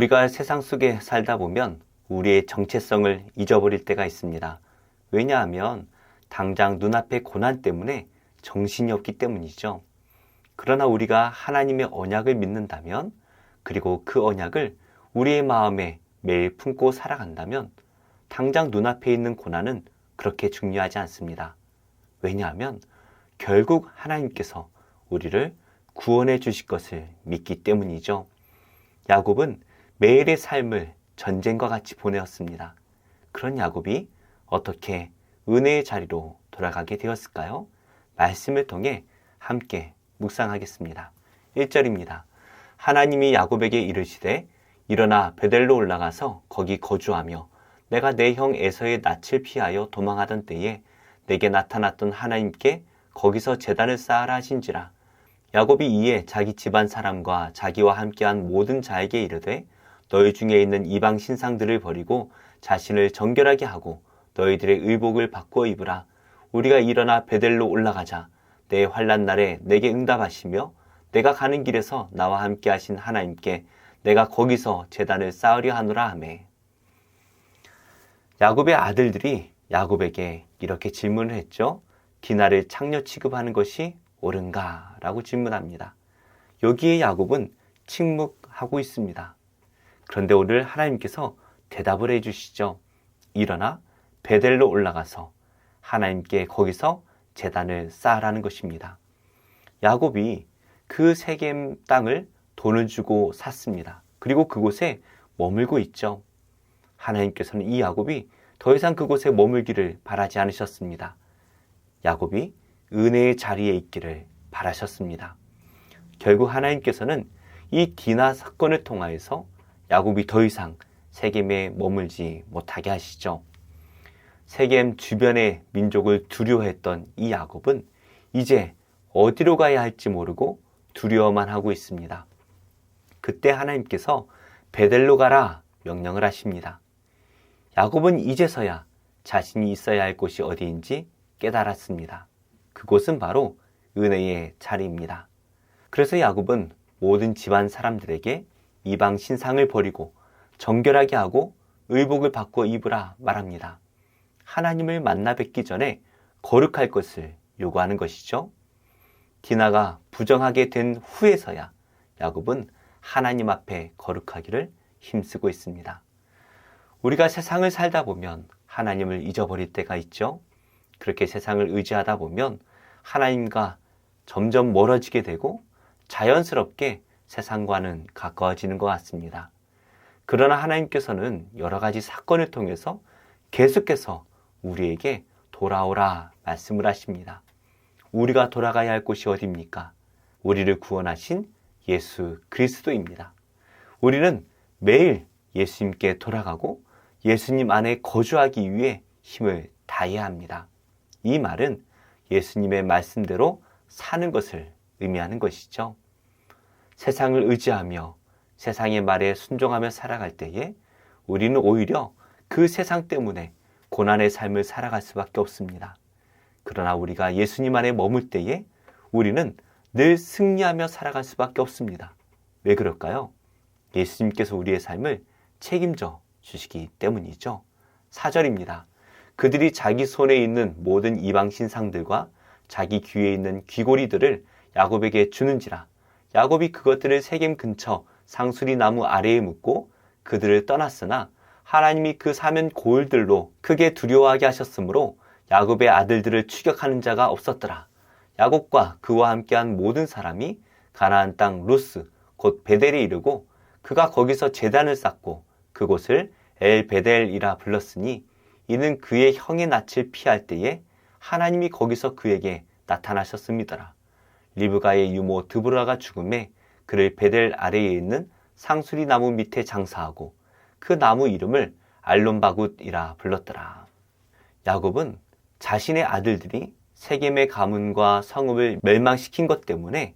우리가 세상 속에 살다 보면 우리의 정체성을 잊어버릴 때가 있습니다. 왜냐하면 당장 눈앞의 고난 때문에 정신이 없기 때문이죠. 그러나 우리가 하나님의 언약을 믿는다면, 그리고 그 언약을 우리의 마음에 매일 품고 살아간다면 당장 눈앞에 있는 고난은 그렇게 중요하지 않습니다. 왜냐하면 결국 하나님께서 우리를 구원해 주실 것을 믿기 때문이죠. 야곱은 매일의 삶을 전쟁과 같이 보내었습니다. 그런 야곱이 어떻게 은혜의 자리로 돌아가게 되었을까요? 말씀을 통해 함께 묵상하겠습니다. 1절입니다. 하나님이 야곱에게 이르시되 일어나 베델로 올라가서 거기 거주하며 내가 내 형 에서의 낯을 피하여 도망하던 때에 내게 나타났던 하나님께 거기서 제단을 쌓아라 하신지라. 야곱이 이에 자기 집안 사람과 자기와 함께한 모든 자에게 이르되 너희 중에 있는 이방 신상들을 버리고 자신을 정결하게 하고 너희들의 의복을 바꾸어 입으라. 우리가 일어나 베델로 올라가자. 내 환난 날에 내게 응답하시며 내가 가는 길에서 나와 함께 하신 하나님께 내가 거기서 제단을 쌓으려 하노라 하매. 야곱의 아들들이 야곱에게 이렇게 질문을 했죠. 디나를 창녀 취급하는 것이 옳은가? 라고 질문합니다. 여기에 야곱은 침묵하고 있습니다. 그런데 오늘 하나님께서 대답을 해주시죠. 일어나 베델로 올라가서 하나님께 거기서 제단을 쌓으라는 것입니다. 야곱이 그 세겜 땅을 돈을 주고 샀습니다. 그리고 그곳에 머물고 있죠. 하나님께서는 이 야곱이 더 이상 그곳에 머물기를 바라지 않으셨습니다. 야곱이 은혜의 자리에 있기를 바라셨습니다. 결국 하나님께서는 이 디나 사건을 통하여서 야곱이 더 이상 세겜에 머물지 못하게 하시죠. 세겜 주변의 민족을 두려워했던 이 야곱은 이제 어디로 가야 할지 모르고 두려워만 하고 있습니다. 그때 하나님께서 베델로 가라 명령을 하십니다. 야곱은 이제서야 자신이 있어야 할 곳이 어디인지 깨달았습니다. 그곳은 바로 은혜의 자리입니다. 그래서 야곱은 모든 집안 사람들에게 이방 신상을 버리고 정결하게 하고 의복을 바꾸어 입으라 말합니다. 하나님을 만나 뵙기 전에 거룩할 것을 요구하는 것이죠. 디나가 부정하게 된 후에서야 야곱은 하나님 앞에 거룩하기를 힘쓰고 있습니다. 우리가 세상을 살다 보면 하나님을 잊어버릴 때가 있죠. 그렇게 세상을 의지하다 보면 하나님과 점점 멀어지게 되고 자연스럽게 세상과는 가까워지는 것 같습니다. 그러나 하나님께서는 여러 가지 사건을 통해서 계속해서 우리에게 돌아오라 말씀을 하십니다. 우리가 돌아가야 할 곳이 어디입니까? 우리를 구원하신 예수 그리스도입니다. 우리는 매일 예수님께 돌아가고 예수님 안에 거주하기 위해 힘을 다해야 합니다. 이 말은 예수님의 말씀대로 사는 것을 의미하는 것이죠. 세상을 의지하며 세상의 말에 순종하며 살아갈 때에 우리는 오히려 그 세상 때문에 고난의 삶을 살아갈 수밖에 없습니다. 그러나 우리가 예수님 안에 머물 때에 우리는 늘 승리하며 살아갈 수밖에 없습니다. 왜 그럴까요? 예수님께서 우리의 삶을 책임져 주시기 때문이죠. 4절입니다. 그들이 자기 손에 있는 모든 이방 신상들과 자기 귀에 있는 귀고리들을 야곱에게 주는지라. 야곱이 그것들을 세겜 근처 상수리 나무 아래에 묻고 그들을 떠났으나 하나님이 그 사면 고을들로 크게 두려워하게 하셨으므로 야곱의 아들들을 추격하는 자가 없었더라. 야곱과 그와 함께한 모든 사람이 가나안 땅 루스 곧 베델에 이르고 그가 거기서 제단을 쌓고 그곳을 엘베델이라 불렀으니 이는 그의 형의 낯을 피할 때에 하나님이 거기서 그에게 나타나셨음이더라. 리브가의 유모 드보라가 죽음에 그를 베델 아래에 있는 상수리 나무 밑에 장사하고 그 나무 이름을 알론바굿이라 불렀더라. 야곱은 자신의 아들들이 세겜의 가문과 성읍을 멸망시킨 것 때문에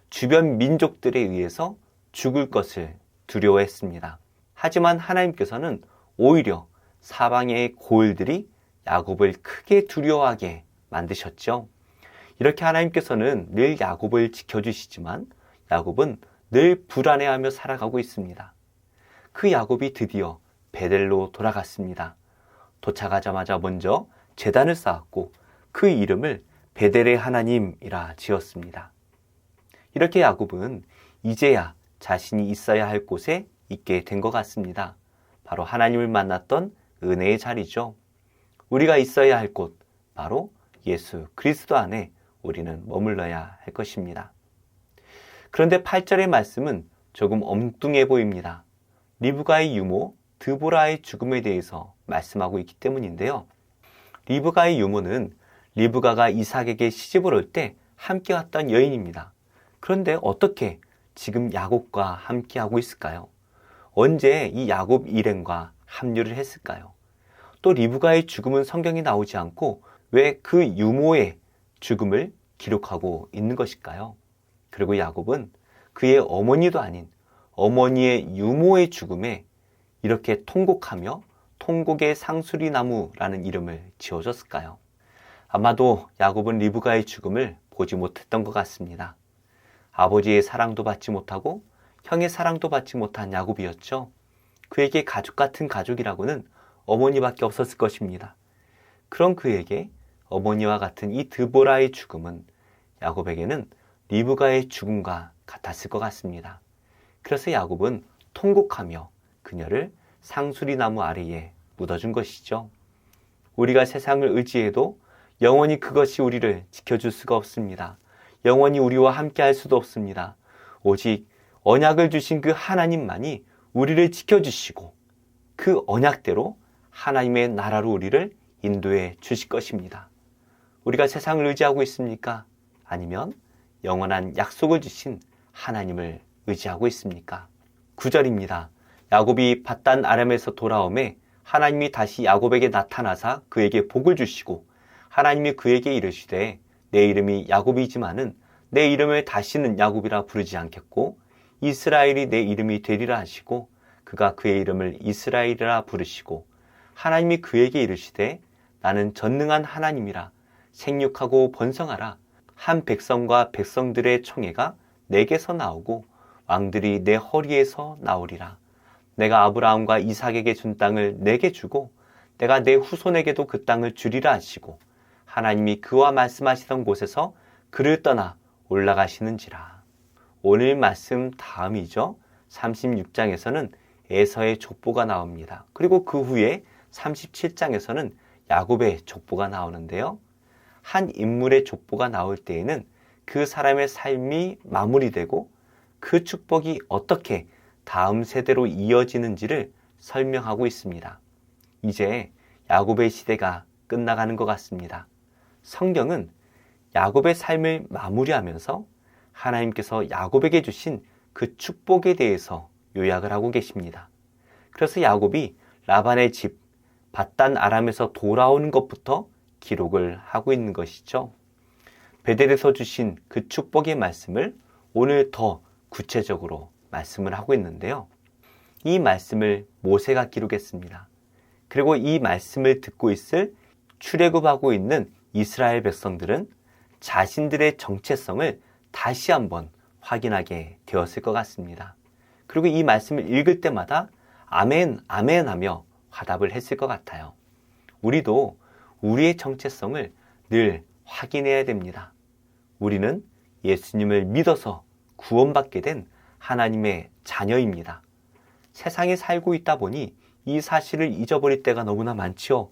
주변 민족들에 의해서 죽을 것을 두려워했습니다. 하지만 하나님께서는 오히려 사방의 고을들이 야곱을 크게 두려워하게 만드셨죠. 이렇게 하나님께서는 늘 야곱을 지켜주시지만 야곱은 늘 불안해하며 살아가고 있습니다. 그 야곱이 드디어 베델로 돌아갔습니다. 도착하자마자 먼저 제단을 쌓았고 그 이름을 베델의 하나님이라 지었습니다. 이렇게 야곱은 이제야 자신이 있어야 할 곳에 있게 된 것 같습니다. 바로 하나님을 만났던 은혜의 자리죠. 우리가 있어야 할 곳, 바로 예수 그리스도 안에 우리는 머물러야 할 것입니다. 그런데 8절의 말씀은 조금 엉뚱해 보입니다. 리브가의 유모 드보라의 죽음에 대해서 말씀하고 있기 때문인데요. 리브가의 유모는 리브가가 이삭에게 시집을 올 때 함께 왔던 여인입니다. 그런데 어떻게 지금 야곱과 함께 하고 있을까요? 언제 이 야곱 일행과 합류를 했을까요? 또 리브가의 죽음은 성경에 나오지 않고 왜 그 유모의 죽음을 기록하고 있는 것일까요? 그리고 야곱은 그의 어머니도 아닌 어머니의 유모의 죽음에 이렇게 통곡하며 통곡의 상수리나무라는 이름을 지어줬을까요? 아마도 야곱은 리브가의 죽음을 보지 못했던 것 같습니다. 아버지의 사랑도 받지 못하고 형의 사랑도 받지 못한 야곱이었죠. 그에게 가족 같은 가족이라고는 어머니밖에 없었을 것입니다. 그런 그에게 어머니와 같은 이 드보라의 죽음은 야곱에게는 리브가의 죽음과 같았을 것 같습니다. 그래서 야곱은 통곡하며 그녀를 상수리나무 아래에 묻어준 것이죠. 우리가 세상을 의지해도 영원히 그것이 우리를 지켜줄 수가 없습니다. 영원히 우리와 함께 할 수도 없습니다. 오직 언약을 주신 그 하나님만이 우리를 지켜주시고 그 언약대로 하나님의 나라로 우리를 인도해 주실 것입니다. 우리가 세상을 의지하고 있습니까? 아니면 영원한 약속을 주신 하나님을 의지하고 있습니까? 9절입니다. 야곱이 밧단 아람에서 돌아오매 하나님이 다시 야곱에게 나타나사 그에게 복을 주시고 하나님이 그에게 이르시되 내 이름이 야곱이지만은 내 이름을 다시는 야곱이라 부르지 않겠고 이스라엘이 내 이름이 되리라 하시고 그가 그의 이름을 이스라엘이라 부르시고 하나님이 그에게 이르시되 나는 전능한 하나님이라 생육하고 번성하라 한 백성과 백성들의 총회가 내게서 나오고 왕들이 내 허리에서 나오리라. 내가 아브라함과 이삭에게 준 땅을 내게 주고 내가 내 후손에게도 그 땅을 주리라 하시고 하나님이 그와 말씀하시던 곳에서 그를 떠나 올라가시는지라. 오늘 말씀 다음이죠. 36장에서는 에서의 족보가 나옵니다. 그리고 그 후에 37장에서는 야곱의 족보가 나오는데요. 한 인물의 족보가 나올 때에는 그 사람의 삶이 마무리되고 그 축복이 어떻게 다음 세대로 이어지는지를 설명하고 있습니다. 이제 야곱의 시대가 끝나가는 것 같습니다. 성경은 야곱의 삶을 마무리하면서 하나님께서 야곱에게 주신 그 축복에 대해서 요약을 하고 계십니다. 그래서 야곱이 라반의 집 밧단 아람에서 돌아오는 것부터 기록을 하고 있는 것이죠. 베델에서 주신 그 축복의 말씀을 오늘 더 구체적으로 말씀을 하고 있는데요. 이 말씀을 모세가 기록했습니다. 그리고 이 말씀을 듣고 있을 출애굽하고 있는 이스라엘 백성들은 자신들의 정체성을 다시 한번 확인하게 되었을 것 같습니다. 그리고 이 말씀을 읽을 때마다 아멘, 아멘 하며 화답을 했을 것 같아요. 우리도 우리의 정체성을 늘 확인해야 됩니다. 우리는 예수님을 믿어서 구원받게 된 하나님의 자녀입니다. 세상에 살고 있다 보니 이 사실을 잊어버릴 때가 너무나 많지요.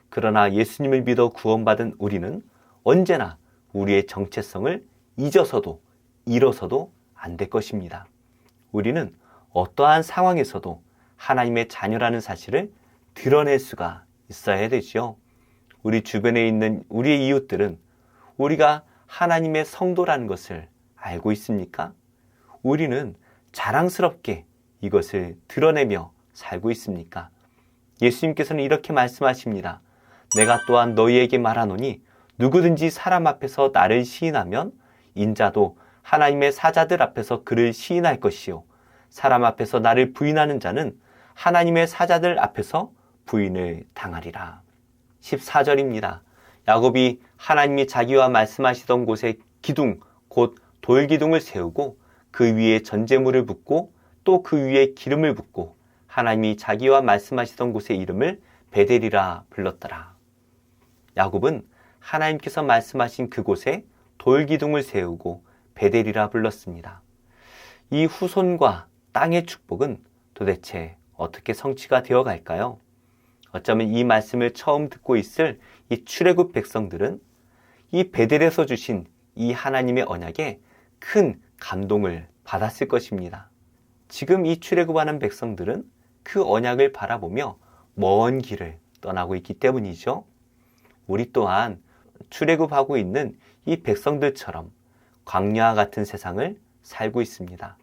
그러나 예수님을 믿어 구원받은 우리는 언제나 우리의 정체성을 잊어서도 잃어서도 안 될 것입니다. 우리는 어떠한 상황에서도 하나님의 자녀라는 사실을 드러낼 수가 있어야 되지요. 우리 주변에 있는 우리의 이웃들은 우리가 하나님의 성도라는 것을 알고 있습니까? 우리는 자랑스럽게 이것을 드러내며 살고 있습니까? 예수님께서는 이렇게 말씀하십니다. 내가 또한 너희에게 말하노니 누구든지 사람 앞에서 나를 시인하면 인자도 하나님의 사자들 앞에서 그를 시인할 것이요 사람 앞에서 나를 부인하는 자는 하나님의 사자들 앞에서 부인을 당하리라. 14절입니다. 야곱이 하나님이 자기와 말씀하시던 곳에 기둥, 곧 돌기둥을 세우고 그 위에 전제물을 붓고 또 그 위에 기름을 붓고 하나님이 자기와 말씀하시던 곳의 이름을 베델이라 불렀더라. 야곱은 하나님께서 말씀하신 그곳에 돌기둥을 세우고 베델이라 불렀습니다. 이 후손과 땅의 축복은 도대체 어떻게 성취가 되어 갈까요? 어쩌면 이 말씀을 처음 듣고 있을 이 출애굽 백성들은 이 베델에서 주신 이 하나님의 언약에 큰 감동을 받았을 것입니다. 지금 이 출애굽하는 백성들은 그 언약을 바라보며 먼 길을 떠나고 있기 때문이죠. 우리 또한 출애굽하고 있는 이 백성들처럼 광야와 같은 세상을 살고 있습니다.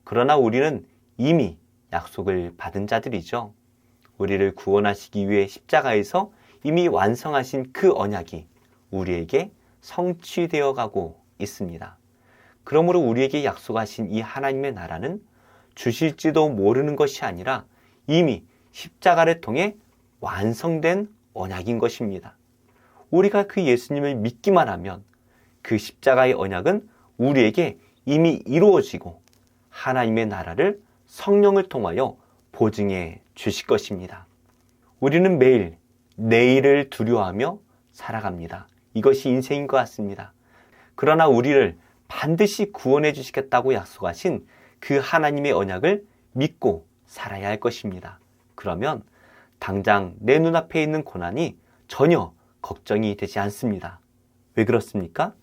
그러나 우리는 이미 약속을 받은 자들이죠. 우리를 구원하시기 위해 십자가에서 이미 완성하신 그 언약이 우리에게 성취되어 가고 있습니다. 그러므로 우리에게 약속하신 이 하나님의 나라는 주실지도 모르는 것이 아니라 이미 십자가를 통해 완성된 언약인 것입니다. 우리가 그 예수님을 믿기만 하면 그 십자가의 언약은 우리에게 이미 이루어지고 하나님의 나라를 성령을 통하여 보증해 주실 것입니다. 우리는 매일 내일을 두려워하며 살아갑니다. 이것이 인생인 것 같습니다. 그러나 우리를 반드시 구원해 주시겠다고 약속하신 그 하나님의 언약을 믿고 살아야 할 것입니다. 그러면 당장 내 눈앞에 있는 고난이 전혀 걱정이 되지 않습니다. 왜 그렇습니까?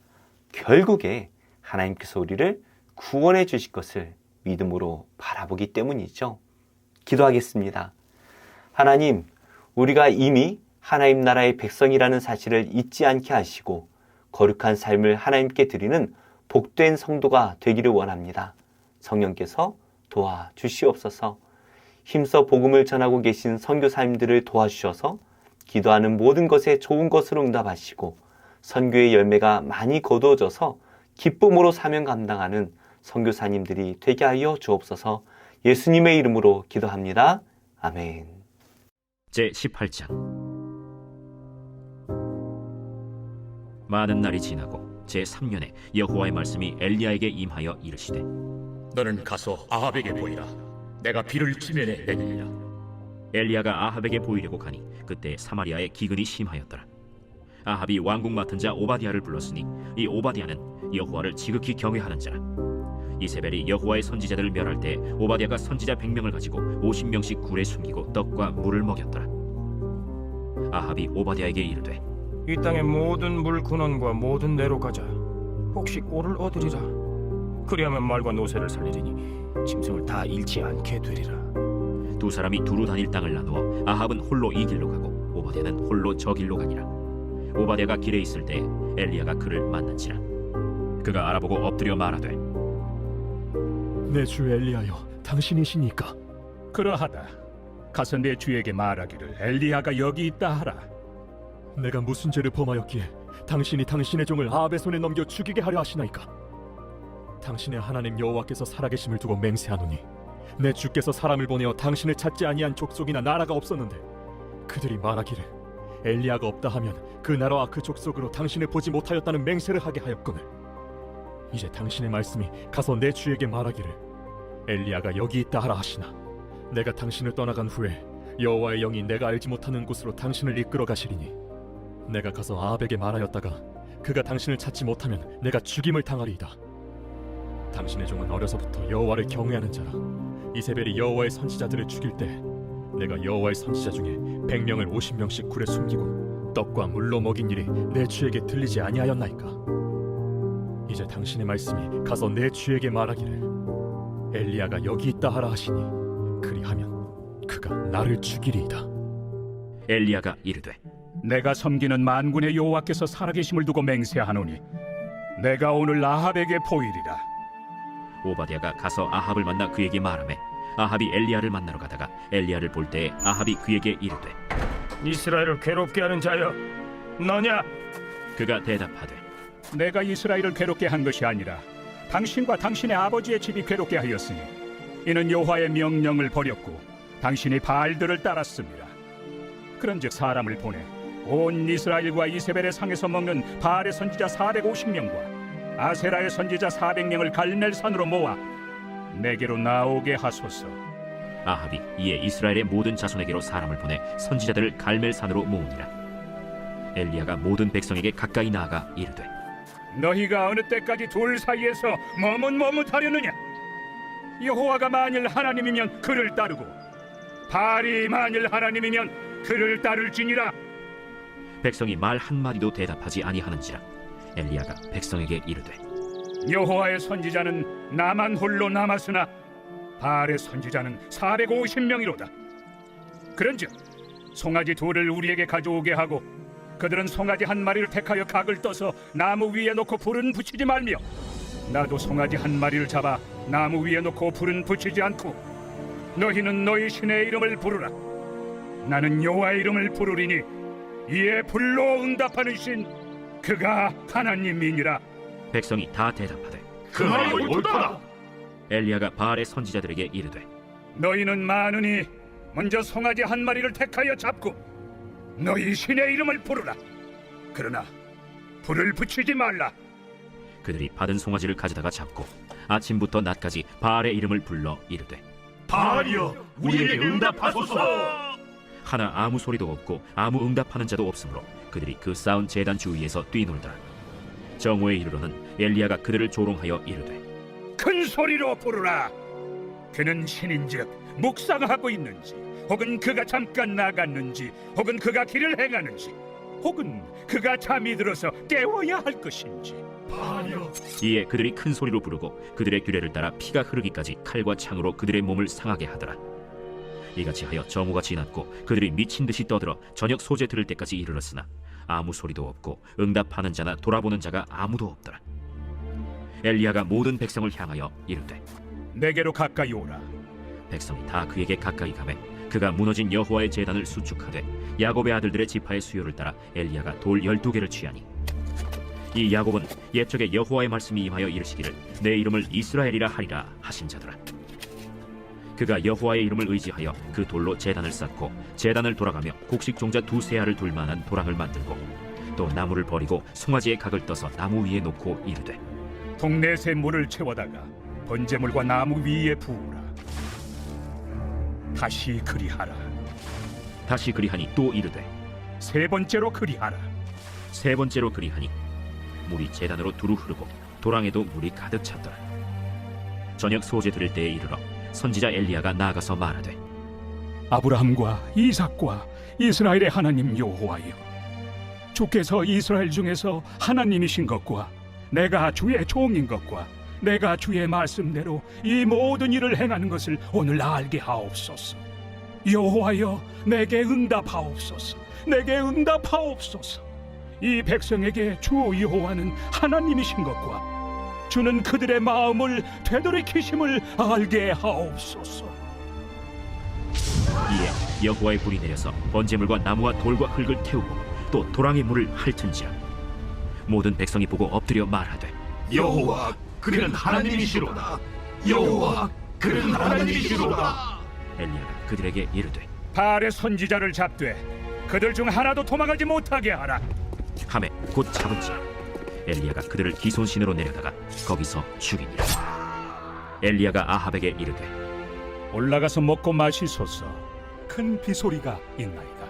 결국에 하나님께서 우리를 구원해 주실 것을 믿음으로 바라보기 때문이죠. 기도하겠습니다. 하나님, 우리가 이미 하나님 나라의 백성이라는 사실을 잊지 않게 하시고 거룩한 삶을 하나님께 드리는 복된 성도가 되기를 원합니다. 성령께서 도와주시옵소서. 힘써 복음을 전하고 계신 선교사님들을 도와주셔서 기도하는 모든 것에 좋은 것으로 응답하시고 선교의 열매가 많이 거두어져서 기쁨으로 사명 감당하는 선교사님들이 되게 하여 주옵소서. 예수님의 이름으로 기도합니다. 아멘. 제18장. 많은 날이 지나고 제3년에 여호와의 말씀이 엘리야에게 임하여 이르시되 너는 가서 아합에게 보이라. 내가 비를 지면에 내리리라. 엘리야가 아합에게 보이려고 가니 그때 사마리아에 기근이 심하였더라. 아합이 왕궁 맡은 자 오바댜를 불렀으니 이 오바댜는 여호와를 지극히 경외하는 자라. 이세벨이 여호와의 선지자들을 멸할 때 오바댜가 선지자 100명을 가지고 50명씩 굴에 숨기고 떡과 물을 먹였더라. 아합이 오바댜에게 이르되 이 땅의 모든 물 근원과 모든 내로 가자. 혹시 꼴을 얻으리라. 그리하면 말과 노새를 살리리니 짐승을 다 잃지 않게 되리라. 두 사람이 두루 다닐 땅을 나누어 아합은 홀로 이 길로 가고 오바댜는 홀로 저 길로 가니라. 오바댜가 길에 있을 때 엘리야가 그를 만난지라. 그가 알아보고 엎드려 말하되 내 주 엘리야여, 당신이시니까? 그러하다. 가서 내 주에게 말하기를 엘리야가 여기 있다 하라. 내가 무슨 죄를 범하였기에 당신이 당신의 종을 아합의 손에 넘겨 죽이게 하려 하시나이까? 당신의 하나님 여호와께서 살아계심을 두고 맹세하노니 내 주께서 사람을 보내어 당신을 찾지 아니한 족속이나 나라가 없었는데 그들이 말하기를 엘리야가 없다 하면 그 나라와 그 족속으로 당신을 보지 못하였다는 맹세를 하게 하였거늘 이제 당신의 말씀이 가서 내 주에게 말하기를 엘리야가 여기 있다 하라 하시나 내가 당신을 떠나간 후에 여호와의 영이 내가 알지 못하는 곳으로 당신을 이끌어 가시리니 내가 가서 아합에게 말하였다가 그가 당신을 찾지 못하면 내가 죽임을 당하리이다. 당신의 종은 어려서부터 여호와를 경외하는 자라. 이세벨이 여호와의 선지자들을 죽일 때 내가 여호와의 선지자 중에 100명을 50명씩 굴에 숨기고 떡과 물로 먹인 일이 내 주에게 들리지 아니하였나이까? 이제 당신의 말씀이 가서 내 주에게 말하기를 엘리야가 여기 있다 하라 하시니 그리하면 그가 나를 죽이리이다. 엘리야가 이르되 내가 섬기는 만군의 여호와께서 살아계심을 두고 맹세하노니 내가 오늘 아합에게 보이리라. 오바댜가 가서 아합을 만나 그에게 말하매 아합이 엘리야를 만나러 가다가 엘리야를 볼 때에 아합이 그에게 이르되 이스라엘을 괴롭게 하는 자여, 너냐? 그가 대답하되 내가 이스라엘을 괴롭게 한 것이 아니라 당신과 당신의 아버지의 집이 괴롭게 하였으니 이는 여호와의 명령을 버렸고 당신이 바알들을 따랐습니다. 그런즉 사람을 보내 온 이스라엘과 이세벨의 상에서 먹는 바알의 선지자 450명과 아세라의 선지자 400명을 갈멜산으로 모아 내게로 나오게 하소서. 아합이 이에 이스라엘의 모든 자손에게로 사람을 보내 선지자들을 갈멜산으로 모으니라. 엘리야가 모든 백성에게 가까이 나아가 이르되 너희가 어느 때까지 둘 사이에서 머뭇머뭇하려느냐? 여호와가 만일 하나님이면 그를 따르고 바알이 만일 하나님이면 그를 따를지니라. 백성이 말 한마디도 대답하지 아니하는지라. 엘리야가 백성에게 이르되 여호와의 선지자는 나만 홀로 남았으나 바알의 선지자는 450명이로다. 그런즉 송아지 둘을 우리에게 가져오게 하고 그들은 송아지 한 마리를 택하여 각을 떠서 나무 위에 놓고 불은 붙이지 말며 나도 송아지 한 마리를 잡아 나무 위에 놓고 불은 붙이지 않고 너희는 너희 신의 이름을 부르라. 나는 여호와의 이름을 부르리니 이에 불로 응답하는 신 그가 하나님이니라. 백성이 다 대답하되 그 말이 옳도다. 엘리야가 바알의 선지자들에게 이르되 너희는 많으니 먼저 송아지 한 마리를 택하여 잡고 너희 신의 이름을 부르라. 그러나 불을 붙이지 말라. 그들이 받은 송아지를 가져다가 잡고 아침부터 낮까지 바알의 이름을 불러 이르되 바알이여 우리에게 응답하소서. 하나 아무 소리도 없고 아무 응답하는 자도 없으므로 그들이 그 쌓은 제단 주위에서 뛰놀더라. 정오에 이르러는 엘리야가 그들을 조롱하여 이르되 큰 소리로 부르라. 그는 신인즉 묵상하고 있는지 혹은 그가 잠깐 나갔는지 혹은 그가 길을 행하는지 혹은 그가 잠이 들어서 깨워야 할 것인지. 바알이여 이에 그들이 큰 소리로 부르고 그들의 규례를 따라 피가 흐르기까지 칼과 창으로 그들의 몸을 상하게 하더라. 이같이 하여 정오가 지났고 그들이 미친 듯이 떠들어 저녁 소재 들을 때까지 이르렀으나 아무 소리도 없고 응답하는 자나 돌아보는 자가 아무도 없더라. 엘리야가 모든 백성을 향하여 이르되 내게로 가까이 오라. 백성이 다 그에게 가까이 가매 그가 무너진 여호와의 제단을 수축하되 야곱의 아들들의 지파의 수요를 따라 엘리야가 돌 12개를 취하니 이 야곱은 옛적에 여호와의 말씀이 임하여 이르시기를 내 이름을 이스라엘이라 하리라 하신 자더라. 그가 여호와의 이름을 의지하여 그 돌로 제단을 쌓고 제단을 돌아가며 곡식 종자 2세 알을 둘 만한 도랑을 만들고 또 나무를 버리고 송아지의 각을 떠서 나무 위에 놓고 이르되 동네새 물을 채워다가 번제물과 나무 위에 부으라. 다시 그리하라. 다시 그리하니 또 이르되 세 번째로 그리하라. 세 번째로 그리하니 물이 제단으로 두루 흐르고 도랑에도 물이 가득 찼더라. 저녁 소재 들을 때에 이르러 선지자 엘리야가 나아가서 말하되 아브라함과 이삭과 이스라엘의 하나님 여호와여, 주께서 이스라엘 중에서 하나님이신 것과 내가 주의 종인 것과 내가 주의 말씀대로 이 모든 일을 행하는 것을 오늘 알게 하옵소서. 여호와여, 내게 응답하옵소서. 내게 응답하옵소서. 이 백성에게 주 여호와는 하나님이신 것과 주는 그들의 마음을 되돌이키심을 알게 하옵소서. 이에 여호와의 불이 내려서 번제물과 나무와 돌과 흙을 태우고 또 도랑의 물을 핥은지라. 모든 백성이 보고 엎드려 말하되 여호와 그는 하나님이시로다. 여호와 그는 하나님이시로다. 엘리야가 그들에게 이르되 바알의 선지자를 잡되 그들 중 하나도 도망하지 못하게 하라. 하매 곧 잡은지라. 엘리야가 그들을 기손신으로 내려다가 거기서 죽이니라. 엘리야가 아합에게 이르되 올라가서 먹고 마시소서. 큰 비소리가 있나이다.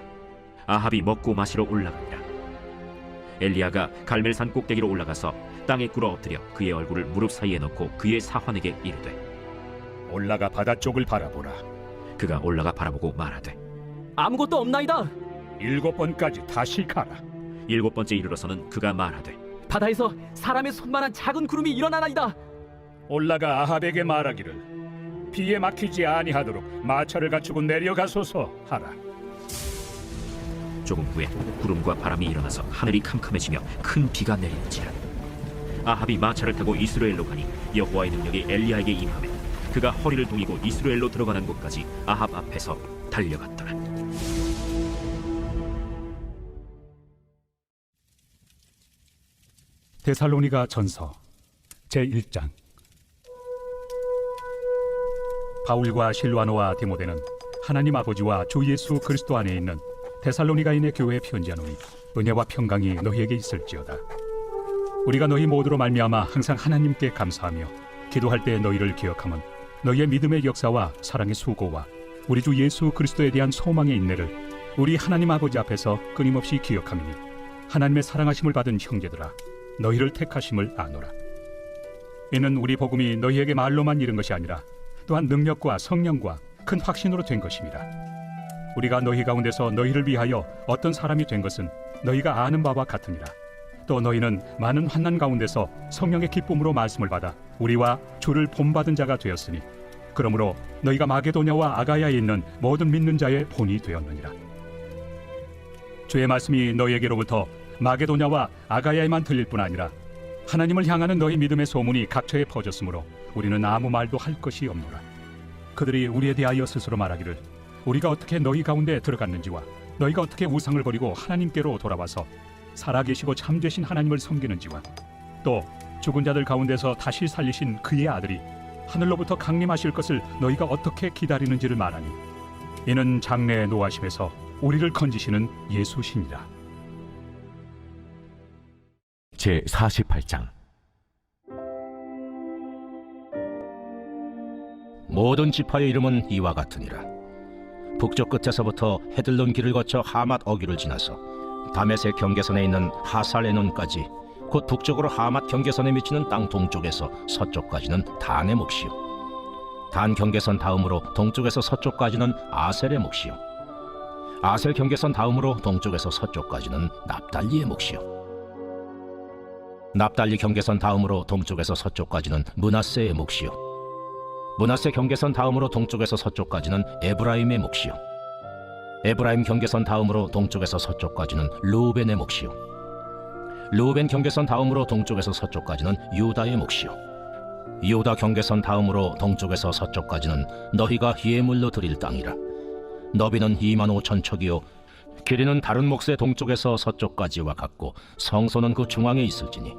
아합이 먹고 마시러 올라가니라. 엘리야가 갈멜산 꼭대기로 올라가서 땅에 꿇어 엎드려 그의 얼굴을 무릎 사이에 넣고 그의 사환에게 이르되 올라가 바다 쪽을 바라보라. 그가 올라가 바라보고 말하되 아무것도 없나이다. 7번까지 다시 가라. 7번째 이르러서는 그가 말하되 바다에서 사람의 손만한 작은 구름이 일어나나이다. 올라가 아합에게 말하기를 비에 막히지 아니하도록 마차를 갖추고 내려가소서 하라. 조금 후에 구름과 바람이 일어나서 하늘이 캄캄해지며 큰 비가 내리는지라. 아합이 마차를 타고 이스라엘로 가니 여호와의 능력이 엘리야에게 임하매 그가 허리를 동이고 이스라엘로 들어가는 곳까지 아합 앞에서 달려갔더라. 데살로니가 전서 제1장. 바울과 실와노와 디모데는 하나님 아버지와 주 예수 그리스도 안에 있는 데살로니가인의 교회에 편지하노니 은혜와 평강이 너희에게 있을지어다. 우리가 너희 모두로 말미암아 항상 하나님께 감사하며 기도할 때 너희를 기억함은 너희의 믿음의 역사와 사랑의 수고와 우리 주 예수 그리스도에 대한 소망의 인내를 우리 하나님 아버지 앞에서 끊임없이 기억하미니 하나님의 사랑하심을 받은 형제들아 너희를 택하심을 아노라. 이는 우리 복음이 너희에게 말로만 이른 것이 아니라 또한 능력과 성령과 큰 확신으로 된 것입니다. 우리가 너희 가운데서 너희를 위하여 어떤 사람이 된 것은 너희가 아는 바와 같으니라. 또 너희는 많은 환난 가운데서 성령의 기쁨으로 말씀을 받아 우리와 주를 본받은 자가 되었으니 그러므로 너희가 마게도냐와 아가야에 있는 모든 믿는 자의 본이 되었느니라. 주의 말씀이 너희에게로부터 마게도냐와 아가야에만 들릴 뿐 아니라 하나님을 향하는 너희 믿음의 소문이 각처에 퍼졌으므로 우리는 아무 말도 할 것이 없노라. 그들이 우리에 대하여 스스로 말하기를 우리가 어떻게 너희 가운데 들어갔는지와 너희가 어떻게 우상을 버리고 하나님께로 돌아와서 살아계시고 참되신 하나님을 섬기는지와 또 죽은 자들 가운데서 다시 살리신 그의 아들이 하늘로부터 강림하실 것을 너희가 어떻게 기다리는지를 말하니 이는 장래의 노하심에서 우리를 건지시는 예수시니라. 제 48장. 모든 지파의 이름은 이와 같으니라. 북쪽 끝에서부터 헤들론 길을 거쳐 하맛 어귀를 지나서 다메섹 경계선에 있는 하살레논까지 곧 북쪽으로 하맛 경계선에 미치는 땅 동쪽에서 서쪽까지는 단의 몫이요, 단 경계선 다음으로 동쪽에서 서쪽까지는 아셀의 몫이요, 아셀 경계선 다음으로 동쪽에서 서쪽까지는 납달리의 몫이요, 납달리 경계선 다음으로 동쪽에서 서쪽까지는 므낫세의 몫이요, 므낫세 경계선 다음으로 동쪽에서 서쪽까지는 에브라임의 몫이요, 에브라임 경계선 다음으로 동쪽에서 서쪽까지는 르우벤의 몫이요, 르우벤 경계선 다음으로 동쪽에서 서쪽까지는 유다의 몫이요, 유다 경계선 다음으로 동쪽에서 서쪽까지는 너희가 예물로 드릴 땅이라. 너비는 25,000척이요 길이는 다른 몫의 동쪽에서 서쪽까지와 같고 성소는 그 중앙에 있을지니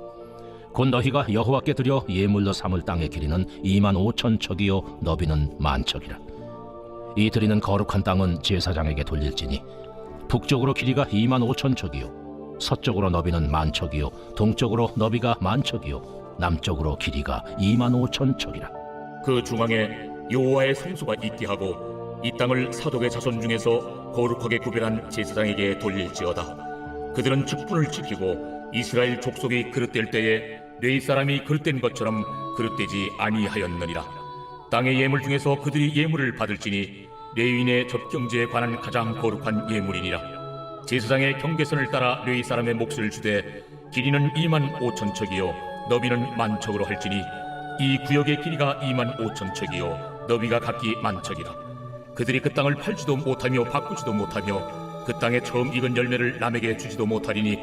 곧 너희가 여호와께 드려 예물로 삼을 땅의 길이는 25,000척이요 너비는 10,000척이라. 이 드리는 거룩한 땅은 제사장에게 돌릴지니 북쪽으로 길이가 25,000척이요 서쪽으로 너비는 10,000척이요 동쪽으로 너비가 10,000척이요 남쪽으로 길이가 25,000척이라. 그 중앙에 여호와의 성소가 있게 하고 이 땅을 사독의 자손 중에서 거룩하게 구별한 제사장에게 돌릴지어다. 그들은 직분을 지키고 이스라엘 족속이 그릇될 때에 레위 사람이 그릇된 것처럼 그릇되지 아니하였느니라. 땅의 예물 중에서 그들이 예물을 받을지니 레위인의 접경지에 관한 가장 거룩한 예물이니라. 제사장의 경계선을 따라 레위 사람의 몫을 주되 길이는 25,000척이요 너비는 10,000척으로 할지니 이 구역의 길이가 25,000척이요 너비가 각기 10,000척이라. 그들이 그 땅을 팔지도 못하며 바꾸지도 못하며 그 땅에 처음 익은 열매를 남에게 주지도 못하리니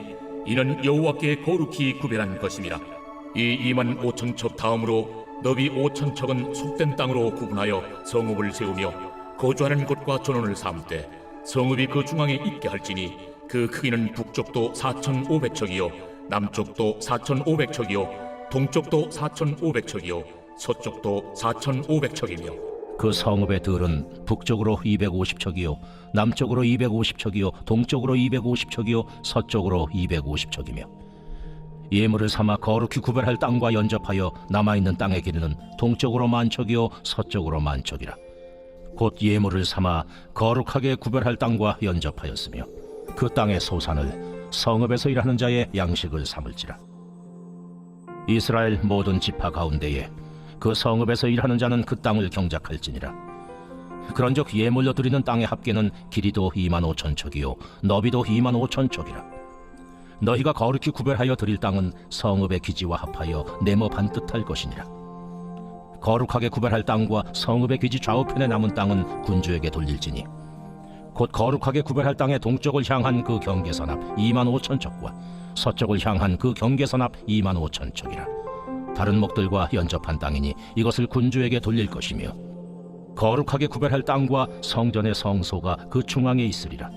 이는 여호와께 거룩히 구별한 것임이라. 이 25,000척 다음으로 너비 5,000척은 속된 땅으로 구분하여 성읍을 세우며 거주하는 곳과 전원을 삼되 성읍이 그 중앙에 있게 할지니 그 크기는 북쪽도 4,500척이요 남쪽도 4,500척이요 동쪽도 4,500척이요 서쪽도 4,500척이며 그 성읍의 들은 북쪽으로 250척이요 남쪽으로 250척이요 동쪽으로 250척이요 서쪽으로 250척이며 예물을 삼아 거룩히 구별할 땅과 연접하여 남아있는 땅의 길이는 동쪽으로 10,000척이요 서쪽으로 10,000척이라. 곧 예물을 삼아 거룩하게 구별할 땅과 연접하였으며 그 땅의 소산을 성읍에서 일하는 자의 양식을 삼을지라. 이스라엘 모든 지파 가운데에 그 성읍에서 일하는 자는 그 땅을 경작할지니라. 그런즉 예물로 드리는 땅의 합계는 길이도 25,000척이요 너비도 25,000척이라. 너희가 거룩히 구별하여 드릴 땅은 성읍의 기지와 합하여 네모 반뜻할 것이니라. 거룩하게 구별할 땅과 성읍의 기지 좌우편에 남은 땅은 군주에게 돌릴지니 곧 거룩하게 구별할 땅의 동쪽을 향한 그 경계선 앞 25,000척과 서쪽을 향한 그 경계선 앞 25,000척이라. 다른 목들과 연접한 땅이니 이것을 군주에게 돌릴 것이며 거룩하게 구별할 땅과 성전의 성소가 그 중앙에 있으리라.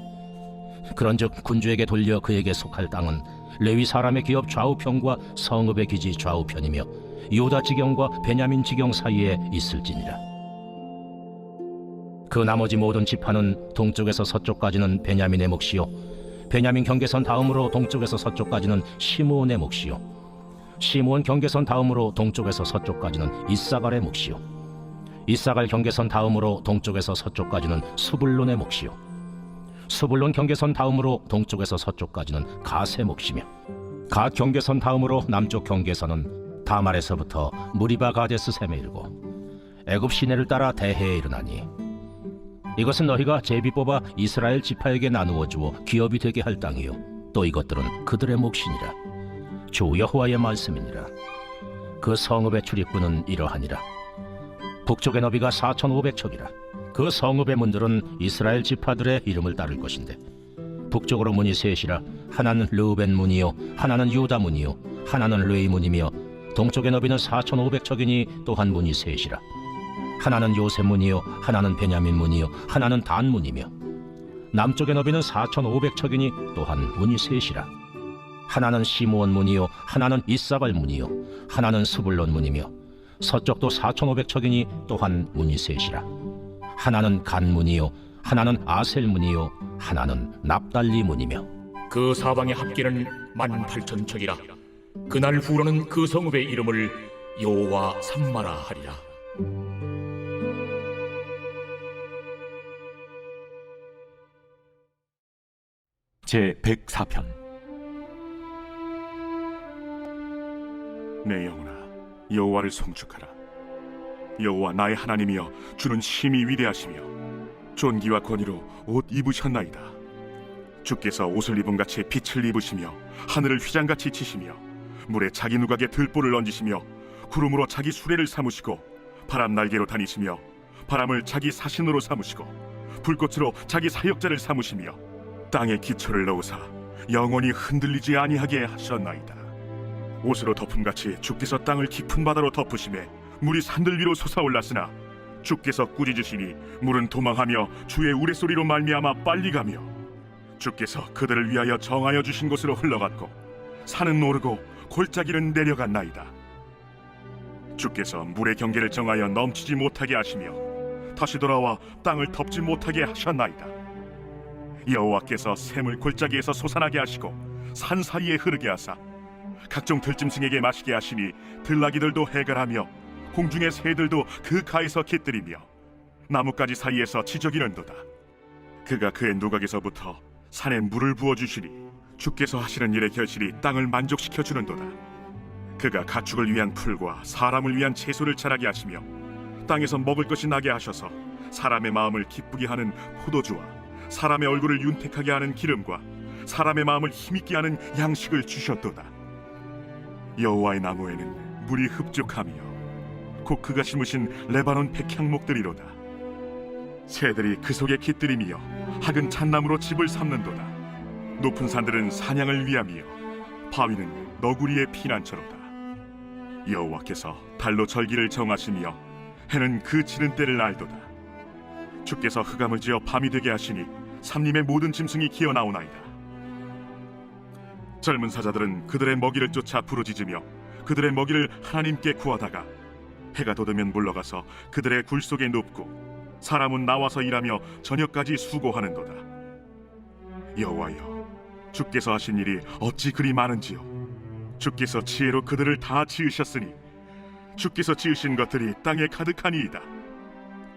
그런즉 군주에게 돌려 그에게 속할 땅은 레위 사람의 기업 좌우편과 성읍의 기지 좌우편이며 유다 지경과 베냐민 지경 사이에 있을지니라. 그 나머지 모든 지파는 동쪽에서 서쪽까지는 베냐민의 몫이요 베냐민 경계선 다음으로 동쪽에서 서쪽까지는 시므온의 몫이요 시므온 경계선 다음으로 동쪽에서 서쪽까지는 이사갈의 몫이요 이사갈 경계선 다음으로 동쪽에서 서쪽까지는 스불론의 몫이요 스불론 경계선 다음으로 동쪽에서 서쪽까지는 갓의 몫이며 갓 경계선 다음으로 남쪽 경계선은 다말에서부터 무리바 가데스 셈에 이르고 애굽 시내를 따라 대해에 이르나니 이것은 너희가 제비 뽑아 이스라엘 지파에게 나누어 주어 기업이 되게 할 땅이요 또 이것들은 그들의 몫이니라. 주 여호와의 말씀이니라. 그 성읍의 출입구는 이러하니라. 북쪽의 너비가 4,500척이라. 그 성읍의 문들은 이스라엘 지파들의 이름을 따를 것인데 북쪽으로 문이 셋이라. 하나는 르우벤 문이요 하나는 유다 문이요 하나는 르이 문이며 동쪽의 너비는 4,500척이니 또한 문이 셋이라. 하나는 요셉 문이요 하나는 베냐민 문이요 하나는 단 문이며 남쪽의 너비는 4,500척이니 또한 문이 셋이라. 하나는 시므온 문이요 하나는 이사갈 문이요 하나는 스불론 문이며 서쪽도 4,500척이니 또한 문이 셋이라. 하나는 간 문이요 하나는 아셀 문이요 하나는 납달리 문이며 그 사방의 합계는 18,000척이라. 그날 후로는 그 성읍의 이름을 여호와 삼마라 하리라. 제 104편. 내 영혼아, 여호와를 송축하라. 여호와 나의 하나님이여, 주는 심히 위대하시며 존귀와 권위로 옷 입으셨나이다. 주께서 옷을 입은 같이 빛을 입으시며 하늘을 휘장같이 치시며 물에 자기 누각에 들보를 얹으시며 구름으로 자기 수레를 삼으시고 바람 날개로 다니시며 바람을 자기 사신으로 삼으시고 불꽃으로 자기 사역자를 삼으시며 땅에 기초를 넣으사 영원히 흔들리지 아니하게 하셨나이다. 옷으로 덮음같이 주께서 땅을 깊은 바다로 덮으시매 물이 산들 위로 솟아올랐으나 주께서 꾸짖으시니 물은 도망하며 주의 우레소리로 말미암아 빨리 가며 주께서 그들을 위하여 정하여 주신 곳으로 흘러갔고 산은 오르고 골짜기는 내려갔나이다. 주께서 물의 경계를 정하여 넘치지 못하게 하시며 다시 돌아와 땅을 덮지 못하게 하셨나이다. 여호와께서 샘을 골짜기에서 솟아나게 하시고 산 사이에 흐르게 하사 각종 들짐승에게 마시게 하시니 들나귀들도 해갈하며 공중의 새들도 그 가에서 깃들이며 나뭇가지 사이에서 지저귀는도다. 그가 그의 누각에서부터 산에 물을 부어주시니 주께서 하시는 일의 결실이 땅을 만족시켜 주는도다. 그가 가축을 위한 풀과 사람을 위한 채소를 자라게 하시며 땅에서 먹을 것이 나게 하셔서 사람의 마음을 기쁘게 하는 포도주와 사람의 얼굴을 윤택하게 하는 기름과 사람의 마음을 힘있게 하는 양식을 주셨도다. 여호와의 나무에는 물이 흡족하며 곧 그가 심으신 레바논 백향목들이로다. 새들이 그 속에 깃들이며 학은 잣나무로 집을 삼는도다. 높은 산들은 사냥을 위함이요 바위는 너구리의 피난처로다. 여호와께서 달로 절기를 정하시며 해는 그 지는 때를 알도다. 주께서 흑암을 지어 밤이 되게 하시니 삼림의 모든 짐승이 기어나오나이다. 젊은 사자들은 그들의 먹이를 쫓아 부르짖으며 그들의 먹이를 하나님께 구하다가 해가 돋으면 물러가서 그들의 굴 속에 눕고 사람은 나와서 일하며 저녁까지 수고하는도다. 여호와여, 주께서 하신 일이 어찌 그리 많은지요. 주께서 지혜로 그들을 다 지으셨으니 주께서 지으신 것들이 땅에 가득하니이다.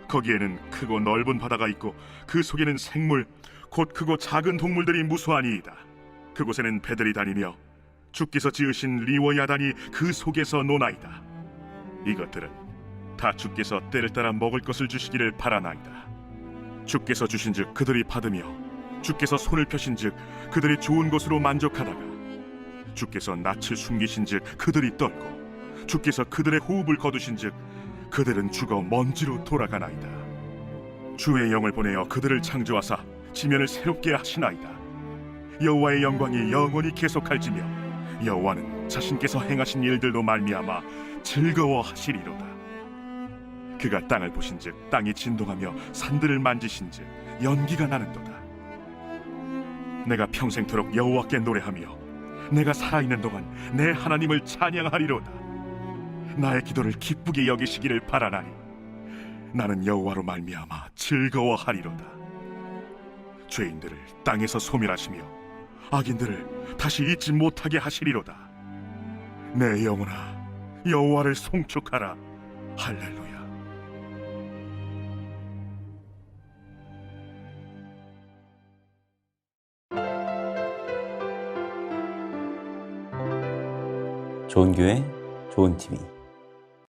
거기에는 크고 넓은 바다가 있고 그 속에는 생물 곧 크고 작은 동물들이 무수하니이다. 그곳에는 배들이 다니며 주께서 지으신 리워 야단이 그 속에서 노나이다. 이것들은 다 주께서 때를 따라 먹을 것을 주시기를 바라나이다. 주께서 주신즉 그들이 받으며 주께서 손을 펴신즉 그들이 좋은 것으로 만족하다가 주께서 낯을 숨기신즉 그들이 떨고 주께서 그들의 호흡을 거두신즉 그들은 죽어 먼지로 돌아가나이다. 주의 영을 보내어 그들을 창조하사 지면을 새롭게 하시나이다. 여호와의 영광이 영원히 계속할지며 여호와는 자신께서 행하신 일들로 말미암아 즐거워하시리로다. 그가 땅을 보신즉 땅이 진동하며 산들을 만지신즉 연기가 나는도다. 내가 평생토록 여호와께 노래하며 내가 살아있는 동안 내 하나님을 찬양하리로다. 나의 기도를 기쁘게 여기시기를 바라나니 나는 여호와로 말미암아 즐거워하리로다. 죄인들을 땅에서 소멸하시며 악인들을 다시 잊지 못하게 하시리로다. 내 영혼아, 여호와를 송축하라. 할렐루야. 좋은 교회, 좋은 TV.